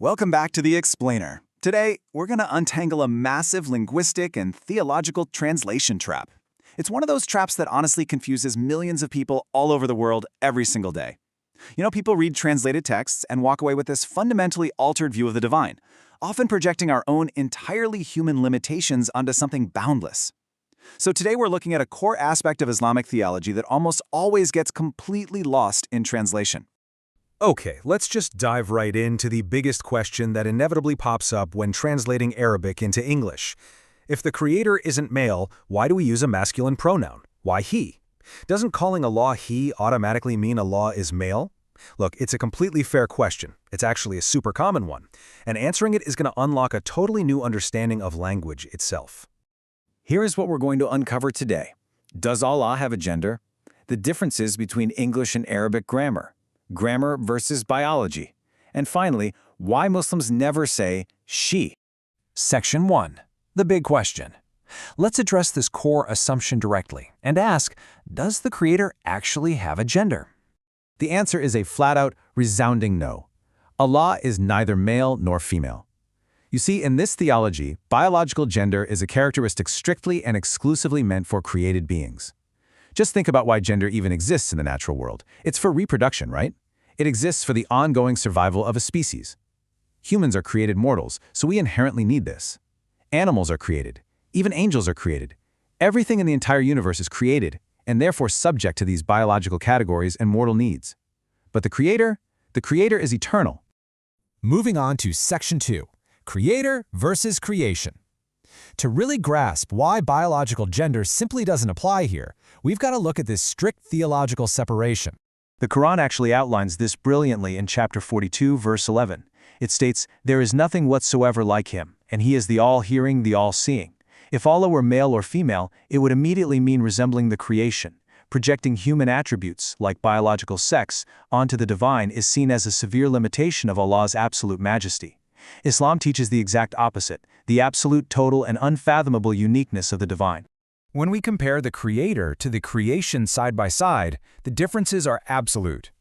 Welcome back to The Explainer. Today, we're going to untangle a massive linguistic and theological translation trap. It's one of those traps that honestly confuses millions of people all over the world every single day. People read translated texts and walk away with this fundamentally altered view of the divine, often projecting our own entirely human limitations onto something boundless. So today we're looking at a core aspect of Islamic theology that almost always gets completely lost in translation. Okay, let's just dive right into the biggest question that inevitably pops up when translating Arabic into English. If the creator isn't male, why do we use a masculine pronoun? Why he? Doesn't calling Allah he automatically mean Allah is male? Look, it's a completely fair question. It's actually a super common one. And answering it is going to unlock a totally new understanding of language itself. Here is what we're going to uncover today. Does Allah have a gender? The differences between English and Arabic grammar. Grammar versus biology. And finally, why Muslims never say she. Section 1. The big question. Let's address this core assumption directly and ask, does the creator actually have a gender? The answer is a flat-out, resounding no. Allah is neither male nor female. You see, in this theology, biological gender is a characteristic strictly and exclusively meant for created beings. Just think about why gender even exists in the natural world. It's for reproduction, right? It exists for the ongoing survival of a species. Humans are created mortals, so we inherently need this. Animals are created. Even angels are created. Everything in the entire universe is created, and therefore subject to these biological categories and mortal needs. But the creator is eternal. Moving on to Section 2. Creator versus creation. To really grasp why biological gender simply doesn't apply here, we've got to look at this strict theological separation. The Qur'an actually outlines this brilliantly in chapter 42, verse 11. It states, "There is nothing whatsoever like him, and he is the all-hearing, the all-seeing." If Allah were male or female, it would immediately mean resembling the creation. Projecting human attributes, like biological sex, onto the divine is seen as a severe limitation of Allah's absolute majesty. Islam teaches the exact opposite, the absolute, total, and unfathomable uniqueness of the divine. When we compare the creator to the creation side by side, the differences are absolute.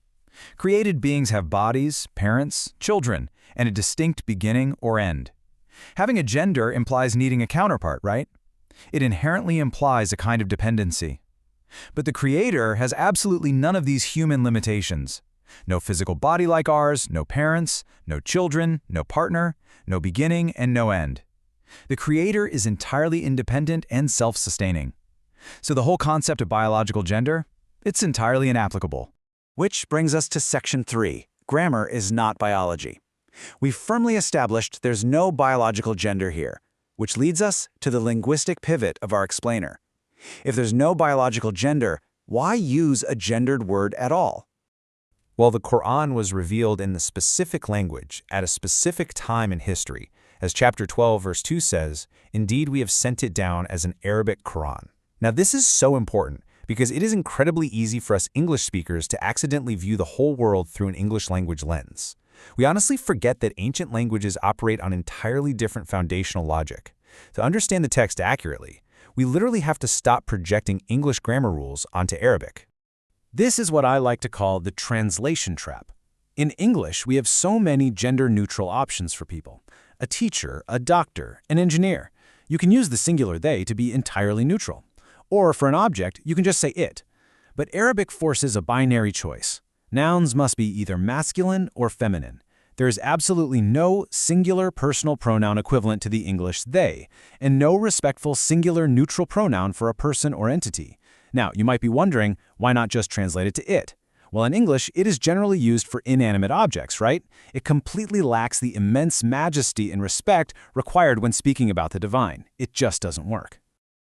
Created beings have bodies, parents, children, and a distinct beginning or end. Having a gender implies needing a counterpart, right? It inherently implies a kind of dependency. But the creator has absolutely none of these human limitations. No physical body like ours, no parents, no children, no partner, no beginning, and no end. The creator is entirely independent and self-sustaining. So the whole concept of biological gender, it's entirely inapplicable. Which brings us to Section 3. Grammar is not biology. We've firmly established there's no biological gender here, which leads us to the linguistic pivot of our explainer. If there's no biological gender, why use a gendered word at all? Well, the Qur'an was revealed in the specific language at a specific time in history. As chapter 12, verse 2 says, "Indeed, we have sent it down as an Arabic Qur'an." Now, this is so important because it is incredibly easy for us English speakers to accidentally view the whole world through an English language lens. We honestly forget that ancient languages operate on entirely different foundational logic. To understand the text accurately, we literally have to stop projecting English grammar rules onto Arabic. This is what I like to call the translation trap. In English, we have so many gender-neutral options for people. A teacher, a doctor, an engineer. You can use the singular they to be entirely neutral. Or for an object, you can just say it. But Arabic forces a binary choice. Nouns must be either masculine or feminine. There is absolutely no singular personal pronoun equivalent to the English they, and no respectful singular neutral pronoun for a person or entity. Now, you might be wondering, why not just translate it to it? Well, in English, it is generally used for inanimate objects, right? It completely lacks the immense majesty and respect required when speaking about the divine. It just doesn't work.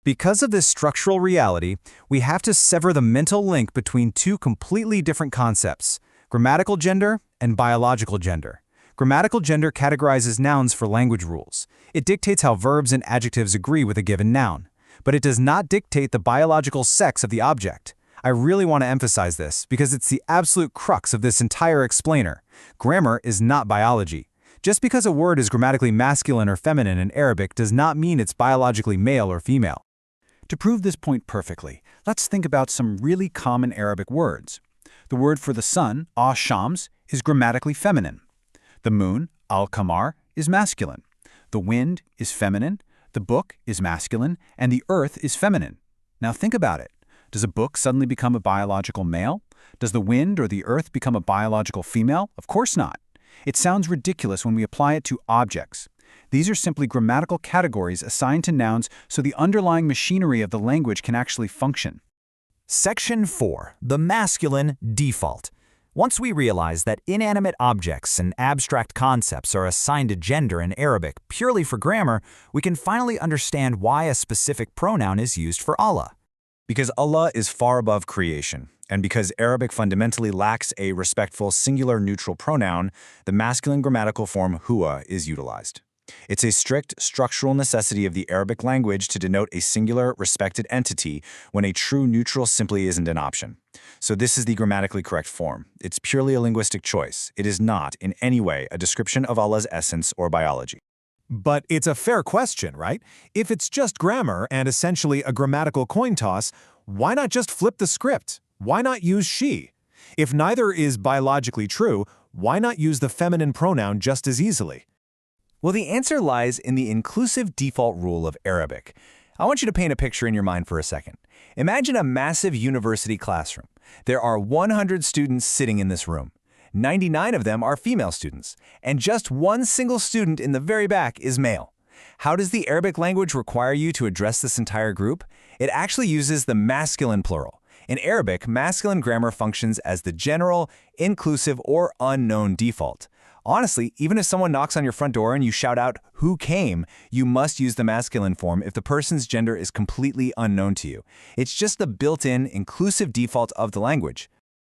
Because of this structural reality, we have to sever the mental link between two completely different concepts, grammatical gender and biological gender. Grammatical gender categorizes nouns for language rules. It dictates how verbs and adjectives agree with a given noun. But it does not dictate the biological sex of the object. I really want to emphasize this because it's the absolute crux of this entire explainer. Grammar is not biology. Just because a word is grammatically masculine or feminine in Arabic does not mean it's biologically male or female. To prove this point perfectly, let's think about some really common Arabic words. The word for the sun, ash-shams, is grammatically feminine. The moon, Al-Qamar is masculine. The wind is feminine. The book is masculine. And the earth is feminine. Now think about it. Does a book suddenly become a biological male? Does the wind or the earth become a biological female? Of course not. It sounds ridiculous when we apply it to objects. These are simply grammatical categories assigned to nouns so the underlying machinery of the language can actually function. Section 4. The masculine default. Once we realize that inanimate objects and abstract concepts are assigned a gender in Arabic purely for grammar, we can finally understand why a specific pronoun is used for Allah. Because Allah is far above creation, and because Arabic fundamentally lacks a respectful singular neutral pronoun, the masculine grammatical form huwa is utilized. It's a strict structural necessity of the Arabic language to denote a singular, respected entity when a true neutral simply isn't an option. So this is the grammatically correct form. It's purely a linguistic choice. It is not, in any way, a description of Allah's essence or biology. But it's a fair question, right? If it's just grammar and essentially a grammatical coin toss, why not just flip the script? Why not use she? If neither is biologically true, why not use the feminine pronoun just as easily? Well, the answer lies in the inclusive default rule of Arabic. I want you to paint a picture in your mind for a second. Imagine a massive university classroom. There are 100 students sitting in this room. 99 of them are female students, and just one single student in the very back is male. How does the Arabic language require you to address this entire group? It actually uses the masculine plural. In Arabic, masculine grammar functions as the general, inclusive, or unknown default. Honestly, even if someone knocks on your front door and you shout out, "Who came?" you must use the masculine form if the person's gender is completely unknown to you. It's just the built-in, inclusive default of the language.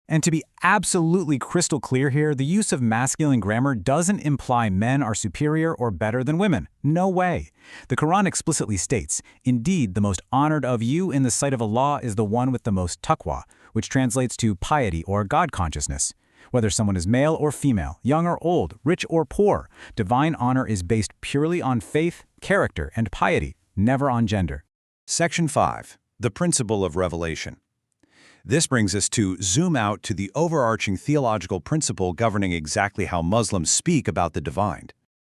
And to be absolutely crystal clear here, the use of masculine grammar doesn't imply men are superior or better than women. No way. The Qur'an explicitly states, "Indeed, the most honored of you in the sight of Allah is the one with the most taqwa," which translates to piety or God consciousness. Whether someone is male or female, young or old, rich or poor, divine honor is based purely on faith, character, and piety, never on gender. Section 5. The Principle of Revelation. This brings us to zoom out to the overarching theological principle governing exactly how Muslims speak about the divine.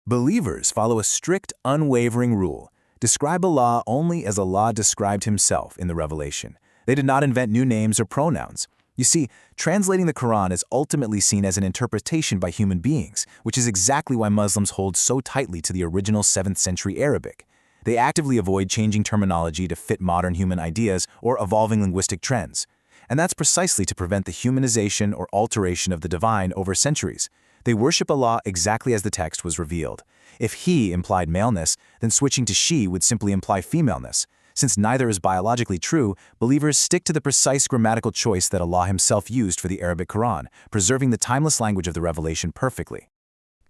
Believers follow a strict, unwavering rule. Describe Allah only as Allah described himself in the Revelation. They did not invent new names or pronouns. You see, translating the Quran is ultimately seen as an interpretation by human beings, which is exactly why Muslims hold so tightly to the original 7th century Arabic. They actively avoid changing terminology to fit modern human ideas or evolving linguistic trends. And that's precisely to prevent the humanization or alteration of the divine over centuries. They worship Allah exactly as the text was revealed. If he implied maleness, then switching to she would simply imply femaleness. Since neither is biologically true, believers stick to the precise grammatical choice that Allah himself used for the Arabic Quran, preserving the timeless language of the revelation perfectly.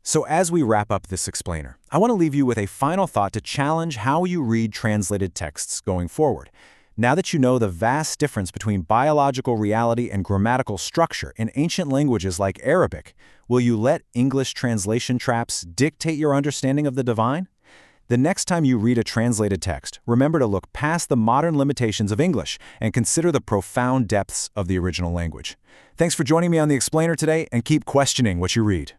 So as we wrap up this explainer, I want to leave you with a final thought to challenge how you read translated texts going forward. Now that you know the vast difference between biological reality and grammatical structure in ancient languages like Arabic, will you let English translation traps dictate your understanding of the divine? The next time you read a translated text, remember to look past the modern limitations of English and consider the profound depths of the original language. Thanks for joining me on The Explainer today, and keep questioning what you read.